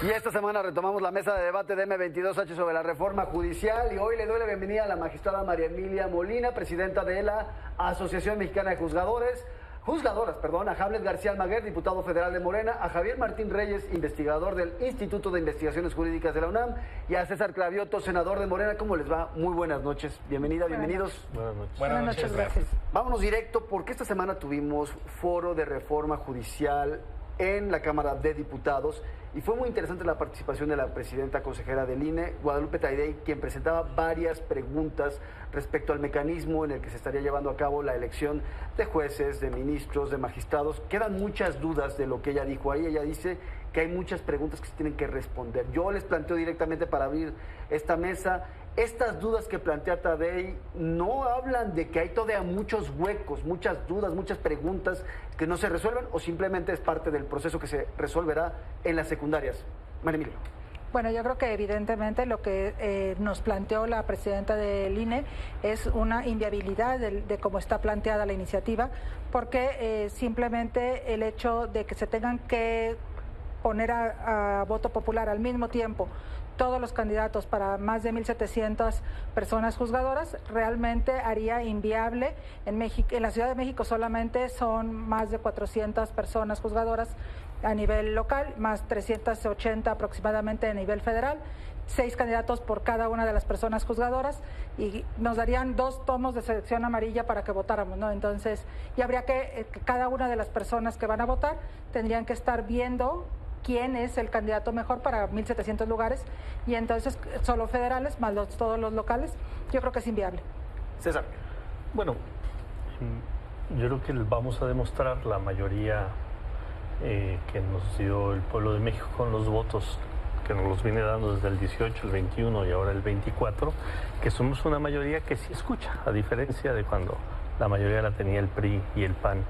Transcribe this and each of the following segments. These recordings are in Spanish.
Y esta semana retomamos la mesa de debate de M22H sobre la reforma judicial y hoy le doy la bienvenida a la magistrada María Emilia Molina, presidenta de la Asociación Mexicana de Juzgadoras, a Hamlet García Almaguer, diputado federal de Morena, a Javier Martín Reyes, investigador del Instituto de Investigaciones Jurídicas de la UNAM, y a César Clavioto, senador de Morena. ¿Cómo les va? Muy buenas noches. Bienvenida, bienvenidos. Buenas noches. Buenas noches, gracias. Vámonos directo porque esta semana tuvimos foro de reforma judicial en la Cámara de Diputados y fue muy interesante la participación de la presidenta consejera del INE, Guadalupe Taddei, quien presentaba varias preguntas respecto al mecanismo en el que se estaría llevando a cabo la elección de jueces, de ministros, de magistrados. Quedan muchas dudas de lo que ella dijo ahí. Ella dice que hay muchas preguntas que se tienen que responder. Yo les planteo directamente para abrir esta mesa. Estas dudas que plantea Taddei no hablan de que hay todavía muchos huecos, muchas dudas, muchas preguntas que no se resuelven, o simplemente es parte del proceso que se resolverá en las secundarias. María Emilia. Bueno, yo creo que evidentemente lo que nos planteó la presidenta del INE es una inviabilidad de cómo está planteada la iniciativa, porque simplemente el hecho de que se tengan que poner a voto popular al mismo tiempo todos los candidatos para más de 1,700 personas juzgadoras realmente haría inviable. En México, en la Ciudad de México solamente son más de 400 personas juzgadoras a nivel local, más 380 aproximadamente a nivel federal, 6 candidatos por cada una de las personas juzgadoras, y nos darían 2 tomos de selección amarilla para que votáramos, ¿no? Entonces, y habría que cada una de las personas que van a votar tendrían que estar viendo quién es el candidato mejor para 1,700 lugares, y entonces solo federales más todos los locales. Yo creo que es inviable. César. Bueno, yo creo que vamos a demostrar la mayoría que nos dio el pueblo de México con los votos que nos los viene dando desde el 18, el 21 y ahora el 24, que somos una mayoría que sí escucha, a diferencia de cuando la mayoría la tenía el PRI y el PAN,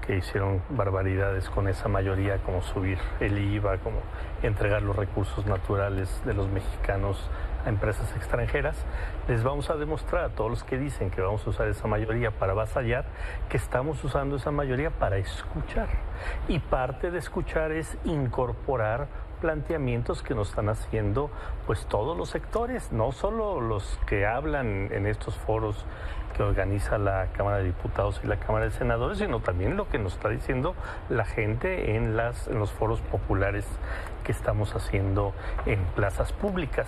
que hicieron barbaridades con esa mayoría, como subir el IVA, como entregar los recursos naturales de los mexicanos a empresas extranjeras. Les vamos a demostrar a todos los que dicen que vamos a usar esa mayoría para avasallar, que estamos usando esa mayoría para escuchar. Y parte de escuchar es incorporar planteamientos que nos están haciendo pues todos los sectores, no solo los que hablan en estos foros que organiza la Cámara de Diputados y la Cámara de Senadores, sino también lo que nos está diciendo la gente en los foros populares que estamos haciendo en plazas públicas.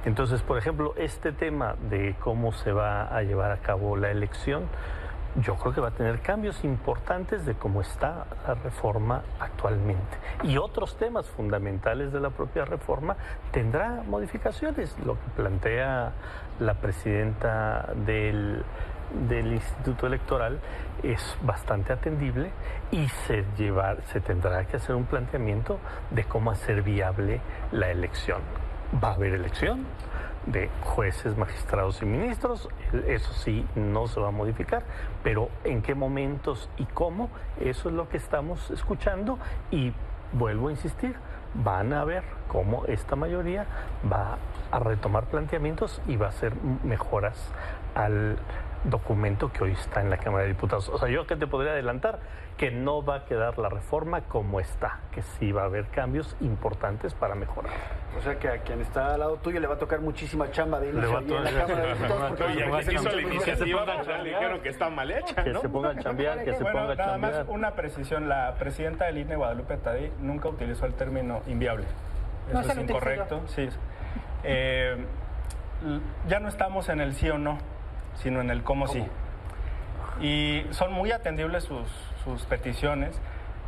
Entonces, por ejemplo, este tema de cómo se va a llevar a cabo la elección, yo creo que va a tener cambios importantes de cómo está la reforma actualmente. Y otros temas fundamentales de la propia reforma tendrá modificaciones. Lo que plantea la presidenta del Instituto Electoral es bastante atendible y se tendrá que hacer un planteamiento de cómo hacer viable la elección. Va a haber elección de jueces, magistrados y ministros, eso sí no se va a modificar, pero en qué momentos y cómo, eso es lo que estamos escuchando, y vuelvo a insistir, van a ver cómo esta mayoría va a retomar planteamientos y va a hacer mejoras al documento que hoy está en la Cámara de Diputados. O sea, yo que te podría adelantar que no va a quedar la reforma como está, que sí va a haber cambios importantes para mejorar. O sea que a quien está al lado tuyo le va a tocar muchísima chamba de inicio en la Cámara de Diputados. Oye, aquí hizo la iniciativa, le dijeron que está mal hecha, que ¿no? se ponga a chambear, que se ponga a nada más chambear. una precisión, la presidenta del INE, Guadalupe Taddei, nunca utilizó el término inviable. No Eso se es lo incorrecto, sí. Ya no estamos en el sí o no, sino en el cómo sí. Y son muy atendibles sus peticiones,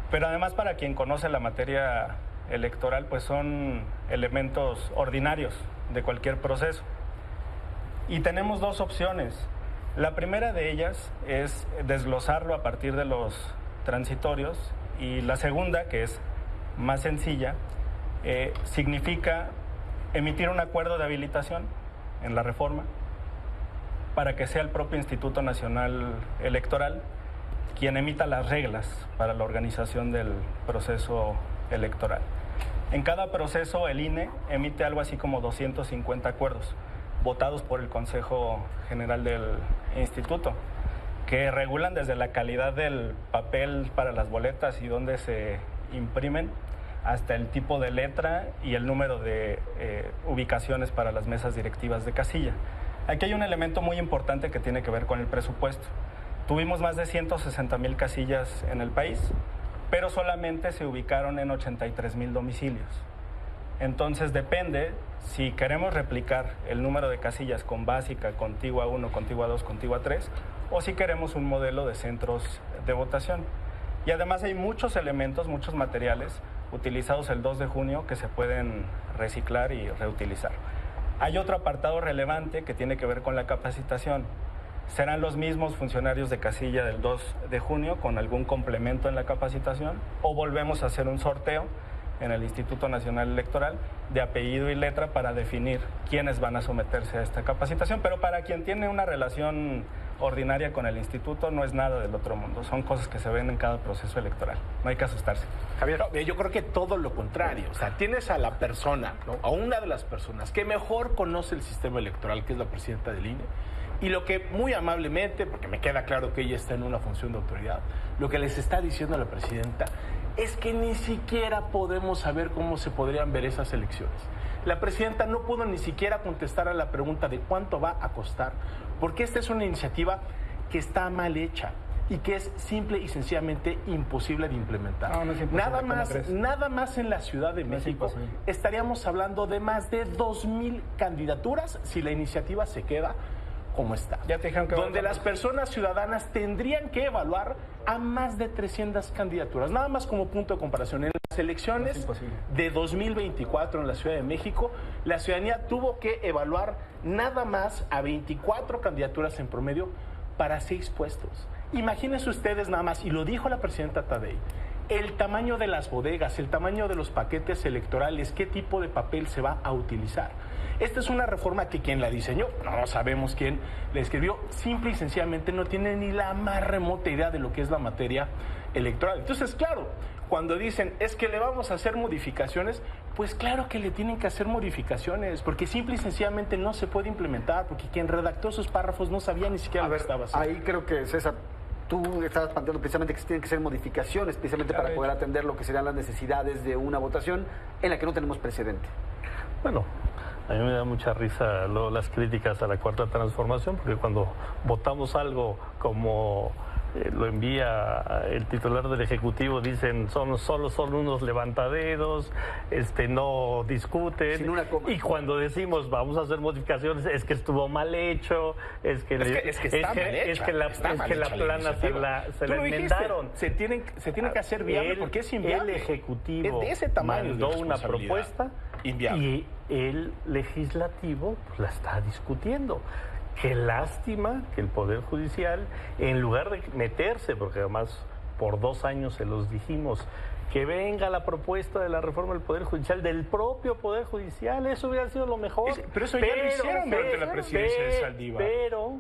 pero además, para quien conoce la materia electoral, pues son elementos ordinarios de cualquier proceso. Y tenemos 2 opciones. La primera de ellas es desglosarlo a partir de los transitorios, y la segunda, que es más sencilla, significa emitir un acuerdo de habilitación en la reforma para que sea el propio Instituto Nacional Electoral quien emita las reglas para la organización del proceso electoral. En cada proceso el INE emite algo así como 250 acuerdos votados por el Consejo General del Instituto, que regulan desde la calidad del papel para las boletas y dónde se imprimen, hasta el tipo de letra y el número de ubicaciones para las mesas directivas de casilla. Aquí hay un elemento muy importante que tiene que ver con el presupuesto. Tuvimos más de 160,000 casillas en el país, pero solamente se ubicaron en 83,000 domicilios. Entonces depende si queremos replicar el número de casillas con básica, contigua 1, contigua 2, contigua 3, o si queremos un modelo de centros de votación. Y además hay muchos elementos, muchos materiales utilizados el 2 de junio que se pueden reciclar y reutilizar. Hay otro apartado relevante que tiene que ver con la capacitación. ¿Serán los mismos funcionarios de casilla del 2 de junio con algún complemento en la capacitación? ¿O volvemos a hacer un sorteo en el Instituto Nacional Electoral de apellido y letra para definir quiénes van a someterse a esta capacitación? Pero para quien tiene una relación ordinaria con el instituto no es nada del otro mundo, son cosas que se ven en cada proceso electoral, no hay que asustarse. Javier, yo creo que todo lo contrario, o sea, tienes a la persona, ¿no?, a una de las personas que mejor conoce el sistema electoral, que es la presidenta del INE, y lo que muy amablemente, porque me queda claro que ella está en una función de autoridad, lo que les está diciendo a la presidenta es que ni siquiera podemos saber cómo se podrían ver esas elecciones. La presidenta no pudo ni siquiera contestar a la pregunta de cuánto va a costar, porque esta es una iniciativa que está mal hecha y que es simple y sencillamente imposible de implementar. No es imposible, nada más en la Ciudad de México estaríamos hablando de más de 2,000 candidaturas si la iniciativa se queda como está. Ya te dijeron que donde las personas ciudadanas tendrían que evaluar a más de 300 candidaturas. Nada más como punto de comparación. En las elecciones de 2024 en la Ciudad de México, la ciudadanía tuvo que evaluar nada más a 24 candidaturas en promedio para 6 puestos. Imagínense ustedes nada más, y lo dijo la presidenta Taddei, el tamaño de las bodegas, el tamaño de los paquetes electorales, qué tipo de papel se va a utilizar. Esta es una reforma que quien la diseñó, no sabemos quién la escribió, simple y sencillamente no tiene ni la más remota idea de lo que es la materia electoral. Entonces, claro, cuando dicen es que le vamos a hacer modificaciones, pues claro que le tienen que hacer modificaciones, porque simple y sencillamente no se puede implementar, porque quien redactó esos párrafos no sabía ni siquiera lo que estaba haciendo. Ahí creo que, César, tú estabas planteando precisamente que se tienen que hacer modificaciones, precisamente para poder atender lo que serían las necesidades de una votación en la que no tenemos precedente. Bueno, a mí me da mucha risa luego las críticas a la Cuarta Transformación, porque cuando votamos algo como lo envía el titular del Ejecutivo, dicen solo son unos levantaderos, no discuten. Sin una coma. Y cuando decimos vamos a hacer modificaciones, es que estuvo mal hecho, es que la plana se la enmendaron. Se tiene que hacer viable porque es inviable. El Ejecutivo es de ese tamaño mandó de una propuesta inviable. Y el Legislativo pues, la está discutiendo. Qué lástima que el Poder Judicial, en lugar de meterse, porque además por 2 años se los dijimos, que venga la propuesta de la reforma del Poder Judicial, del propio Poder Judicial, eso hubiera sido lo mejor. Pero eso ya lo hicieron durante la presidencia de Saldívar.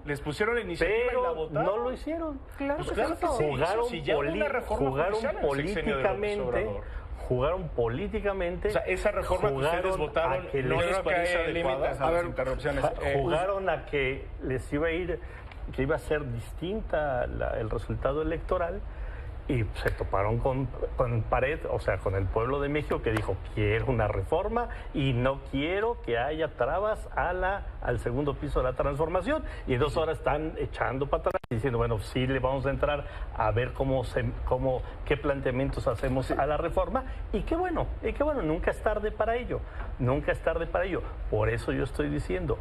Les pusieron la iniciativa y la votaron. No lo hicieron. Claro, pues claro que sí. Jugaron políticamente. O sea, esa reforma que ustedes votaron no les parece adecuada. A ver, interrupciones. Jugaron a que les iba a ir, que iba a ser distinta el resultado electoral, y se toparon con pared, o sea, con el pueblo de México que dijo, quiero una reforma y no quiero que haya trabas al segundo piso de la transformación. Y en 2 horas están echando para atrás diciendo, bueno, sí le vamos a entrar a ver qué planteamientos hacemos a la reforma. Y qué bueno, nunca es tarde para ello, Por eso yo estoy diciendo,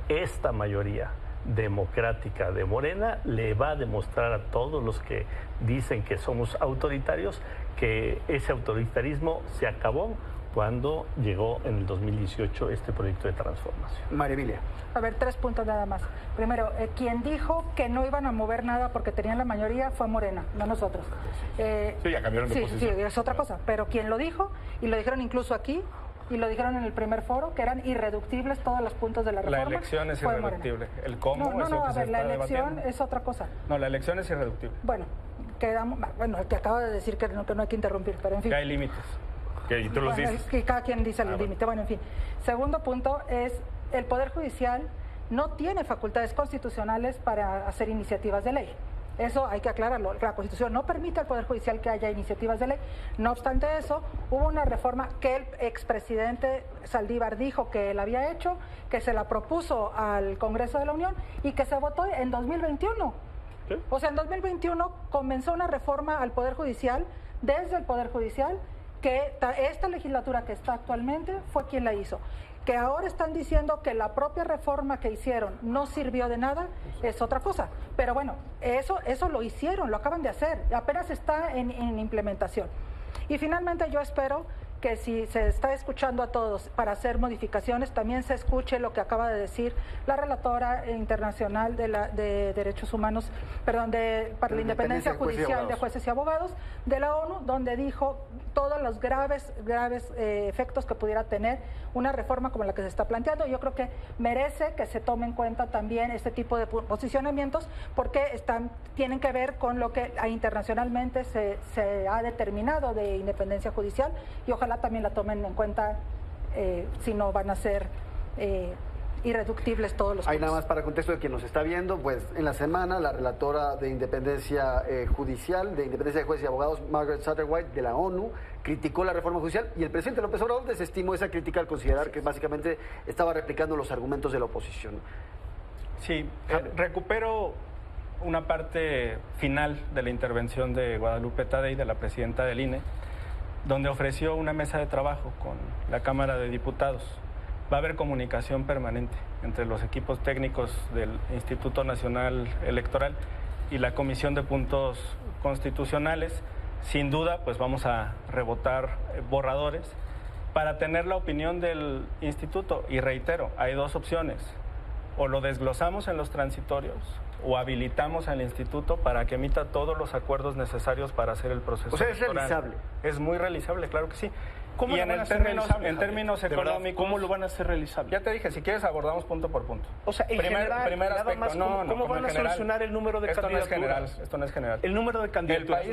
esta mayoría democrática de Morena le va a demostrar a todos los que dicen que somos autoritarios que ese autoritarismo se acabó cuando llegó en el 2018 este proyecto de transformación. María Emilia. A ver, 3 puntos nada más. Primero, quien dijo que no iban a mover nada porque tenían la mayoría fue Morena, no nosotros. Sí, ya cambiaron de posición. Sí, es otra cosa. Pero quien lo dijo, y lo dijeron incluso aquí, y lo dijeron en el primer foro, que eran irreductibles todos los puntos de la reforma. La elección es irreductible. El cómo no, es lo que a se ver, la está elección debatiendo. es otra cosa. No, la elección es irreductible. Bueno, te acabo de decir que no hay que interrumpir, pero en fin. Que hay límites. Y tú los dices. Que cada quien dice el límite. Bueno, en fin. Segundo punto es, el Poder Judicial no tiene facultades constitucionales para hacer iniciativas de ley. Eso hay que aclararlo. La Constitución no permite al Poder Judicial que haya iniciativas de ley. No obstante eso, hubo una reforma que el expresidente Saldívar dijo que él había hecho, que se la propuso al Congreso de la Unión y que se votó en 2021. ¿Sí? O sea, en 2021 comenzó una reforma al Poder Judicial, desde el Poder Judicial, que esta legislatura que está actualmente fue quien la hizo. Que ahora están diciendo que la propia reforma que hicieron no sirvió de nada, es otra cosa. Pero bueno, eso lo hicieron, lo acaban de hacer, apenas está en implementación. Y finalmente yo espero que si se está escuchando a todos para hacer modificaciones, también se escuche lo que acaba de decir la relatora internacional de derechos humanos, perdón, para la independencia judicial de jueces y abogados de la ONU, donde dijo todos los graves efectos que pudiera tener una reforma como la que se está planteando. Yo creo que merece que se tome en cuenta también este tipo de posicionamientos, porque tienen que ver con lo que internacionalmente se ha determinado de independencia judicial, y ojalá también la tomen en cuenta, si no van a ser irreductibles todos los puntos. Hay nada más para contexto de quien nos está viendo, pues en la semana la relatora de independencia judicial, de independencia de jueces y abogados, Margaret Satterwhite, de la ONU, criticó la reforma judicial, y el presidente López Obrador desestimó esa crítica al considerar que básicamente estaba replicando los argumentos de la oposición. Sí, recupero una parte final de la intervención de Guadalupe Tadei, de la presidenta del INE, donde ofreció una mesa de trabajo con la Cámara de Diputados. Va a haber comunicación permanente entre los equipos técnicos del Instituto Nacional Electoral y la Comisión de Puntos Constitucionales. Sin duda, pues vamos a rebotar borradores para tener la opinión del instituto. Y reitero, hay dos opciones: o lo desglosamos en los transitorios, o habilitamos al instituto para que emita todos los acuerdos necesarios para hacer el proceso. O sea, ¿es electoral. realizable? Es muy realizable, claro que sí. ¿Cómo y lo van a hacer realizable, en términos Javier? económicos, ¿Cómo lo van a hacer realizable? Ya te dije, si quieres abordamos punto por punto. O sea, en general, primer nada aspecto, más, ¿cómo van a solucionar el número de candidaturas? Esto no es general. El número de candidaturas.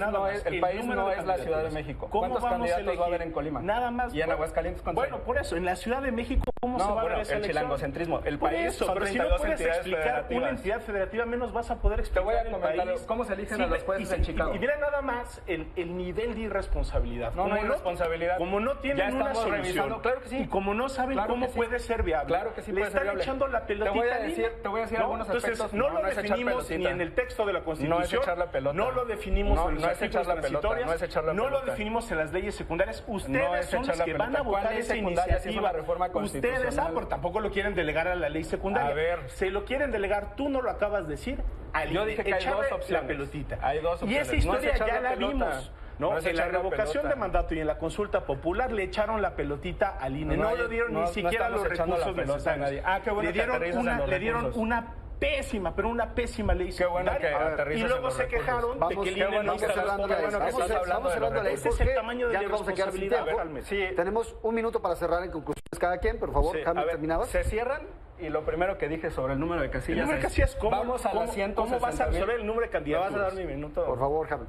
El país no es la Ciudad de México. ¿Cuántos candidatos va a haber en Colima? Nada más. ¿Y en Aguascalientes cuántos? Bueno, por eso, en la Ciudad de México, ¿cómo se va a ver esa el elección? chilangocentrismo. El Por país eso, son pero si no 32 puedes entidades explicar federativas. una entidad federativa, menos vas a poder explicar Te voy a el comentar país. cómo se eligen a los jueces en Chicago. Y mira nada más el nivel de irresponsabilidad. No hay responsabilidad. Como no tienen una solución. Claro que sí. Y como no saben cómo puede ser viable. Claro que sí le puede ser están viable. echando la pelotita. Te voy a decir algunos entonces, aspectos. no lo es echar definimos pelotita. ni en el texto de la Constitución. No es echar la pelota. No lo definimos en los no es echar artículos la pelota. transitorios. No es echar la No lo pelota. definimos en las leyes secundarias. Ustedes No es son echar los la que pelota. van a votar ¿Cuál ley esa secundaria si es iniciativa. una reforma constitucional? Ustedes, pero tampoco lo quieren delegar a la ley secundaria. A ver. Se lo quieren delegar, tú no lo acabas de decir. Yo dije que hay dos opciones. La pelotita. Hay dos opciones. Y esa historia no es echar ya la pelota. vimos. No, es en la echar revocación pelota. de mandato y en la consulta popular le echaron la pelotita al INE. No le dieron ni siquiera los estamos echando recursos la pelota a necesarios. nadie. Qué bueno le que aterrizas en los le dieron recursos. una pésima, pero una pésima ley Qué bueno que secundaria. aterrizas y en luego los se recursos. quejaron de que el INE no estamos hablando de la ley. Ese es el tamaño de la Ya nos vamos a quedar sin irresponsabilidad, tiempo. realmente. Sí. Tenemos un minuto para cerrar en conclusiones cada quien, por favor. Sí, Jaime, a ver, ¿terminabas? Se cierran y lo primero que dije sobre el número de casillas. El número de casillas, ¿cómo? Vamos a las 160,000. ¿Cómo vas a resolver el número de candidaturas? ¿Me vas a dar mi minuto? Por favor, Jaime.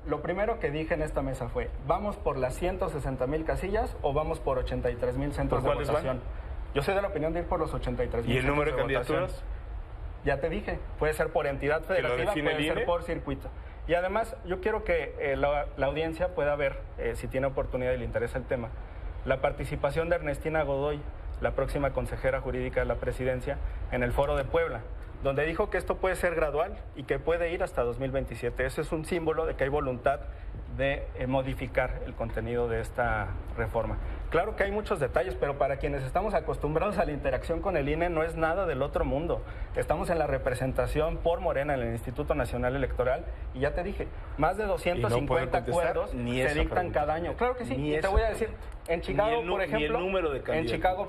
Lo primero que dije en esta mesa fue, ¿vamos por las 160,000 casillas o vamos por 83,000 centros de ¿Por cuáles votación? van? Yo soy de la opinión de ir por los 83,000 ¿Y el número de votación. candidaturas? Ya te dije, puede ser por entidad federativa, define puede el ser INE? por circuito. Y además, yo quiero que la audiencia pueda ver, si tiene oportunidad y le interesa el tema, la participación de Ernestina Godoy, la próxima consejera jurídica de la presidencia, en el Foro de Puebla, donde dijo que esto puede ser gradual y que puede ir hasta 2027. Ese es un símbolo de que hay voluntad de modificar el contenido de esta reforma. Claro que hay muchos detalles, pero para quienes estamos acostumbrados a la interacción con el INE no es nada del otro mundo. Estamos en la representación por Morena en el Instituto Nacional Electoral y ya te dije, más de 250 acuerdos se dictan cada año. Claro que sí, y te voy a decir, en Chicago,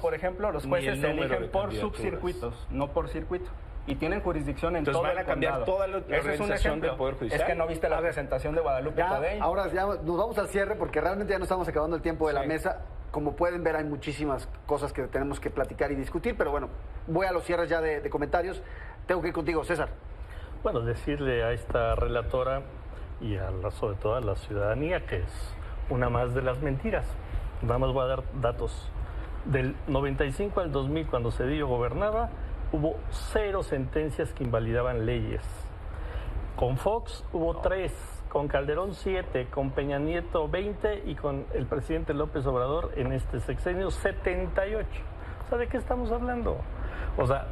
por ejemplo, los jueces se eligen por subcircuitos, no por circuito. Y tienen jurisdicción en todo el condado. Entonces van a cambiar toda la organización del Poder Judicial. Es que no viste la presentación de Guadalupe Tadei. Ahora ya nos vamos al cierre porque realmente ya no estamos acabando el tiempo de la Sí. mesa. Como pueden ver, hay muchísimas cosas que tenemos que platicar y discutir, pero bueno, voy a los cierres ya de comentarios. Tengo que ir contigo, César. Bueno, decirle a esta relatora y sobre todo a la ciudadanía que es una más de las mentiras. Nada más voy a dar datos. Del 95 al 2000, cuando Cedillo gobernaba, hubo 0 sentencias que invalidaban leyes. Con Fox hubo 3, con Calderón 7, con Peña Nieto 20 y con el presidente López Obrador en este sexenio 78. O sea, ¿de qué estamos hablando? O sea,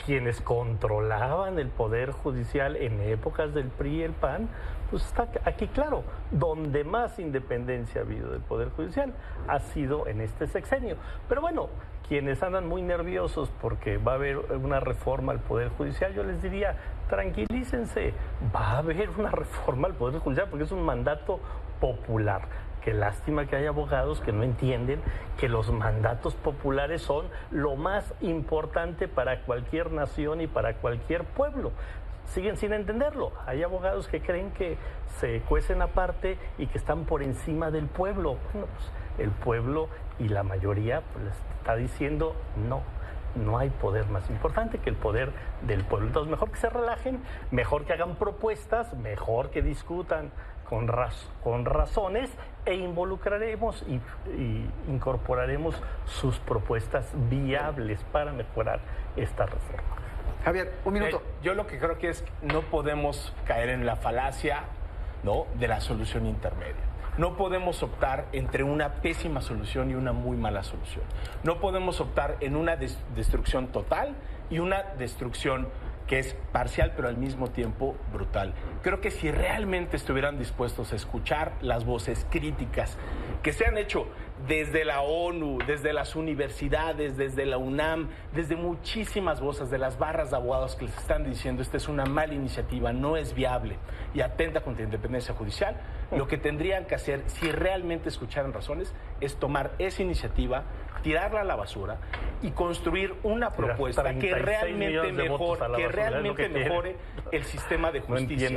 quienes controlaban el Poder Judicial en épocas del PRI y el PAN, pues está aquí claro, donde más independencia ha habido del Poder Judicial ha sido en este sexenio. Pero bueno, quienes andan muy nerviosos porque va a haber una reforma al Poder Judicial, yo les diría, tranquilícense, va a haber una reforma al Poder Judicial porque es un mandato popular. Qué lástima que hay abogados que no entienden que los mandatos populares son lo más importante para cualquier nación y para cualquier pueblo. Siguen sin entenderlo. Hay abogados que creen que se cuecen aparte y que están por encima del pueblo. Bueno, pues el pueblo y la mayoría pues, les está diciendo no hay poder más importante que el poder del pueblo. Entonces, mejor que se relajen, mejor que hagan propuestas, mejor que discutan con razones e involucraremos y incorporaremos sus propuestas viables para mejorar esta reforma. Javier, un minuto. Yo lo que creo que es no podemos caer en la falacia, ¿no?, de la solución intermedia. No podemos optar entre una pésima solución y una muy mala solución. No podemos optar en una destrucción total y una destrucción que es parcial pero al mismo tiempo brutal. Creo que si realmente estuvieran dispuestos a escuchar las voces críticas que se han hecho desde la ONU, desde las universidades, desde la UNAM, desde muchísimas voces de las barras de abogados que les están diciendo esta es una mala iniciativa, no es viable y atenta contra la independencia judicial, lo que tendrían que hacer, si realmente escucharan razones, es tomar esa iniciativa, tirarla a la basura y construir una propuesta que realmente mejore el sistema de justicia,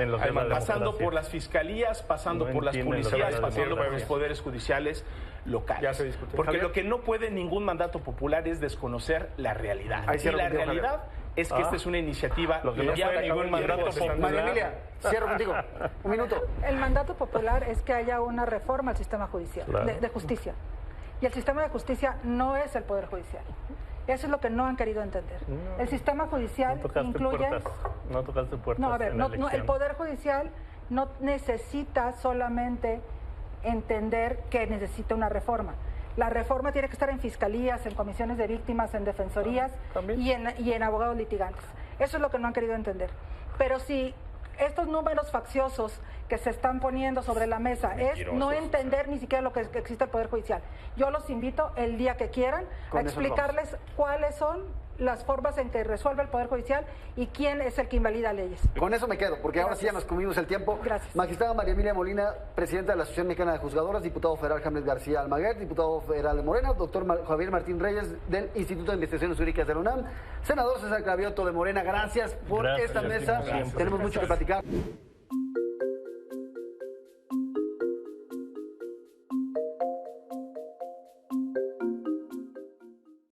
pasando por las fiscalías, pasando por las policías, pasando por los poderes judiciales locales. Porque lo que no puede ningún mandato popular es desconocer la realidad. Y la realidad es que esta es una iniciativa lo que no puede ningún mandato popular. María Emilia, cierro contigo. Un minuto. El mandato popular es que haya una reforma al sistema judicial, Claro. de justicia. Y el sistema de justicia no es el Poder Judicial. Eso es lo que no han querido entender. El sistema judicial incluye... No tocaste puertas. No, a ver, en la el elección. Poder Judicial no necesita solamente entender que necesita una reforma. La reforma tiene que estar en fiscalías, en comisiones de víctimas, en defensorías y en abogados litigantes. Eso es lo que no han querido entender. Pero si estos números facciosos que se están poniendo sobre la mesa es no entender ni siquiera lo que existe el Poder Judicial. Yo los invito el día que quieran a explicarles cuáles son las formas en que resuelve el Poder Judicial y quién es el que invalida leyes. Con eso me quedo, porque ahora sí ya nos comimos el tiempo. Gracias. Magistrada María Emilia Molina, presidenta de la Asociación Mexicana de Juzgadoras, diputado federal James García Almaguer, diputado federal de Morena, doctor Javier Martín Reyes del Instituto de Investigaciones Jurídicas de la UNAM, senador César Cravioto de Morena, gracias por esta mesa. Gracias. Tenemos mucho que platicar.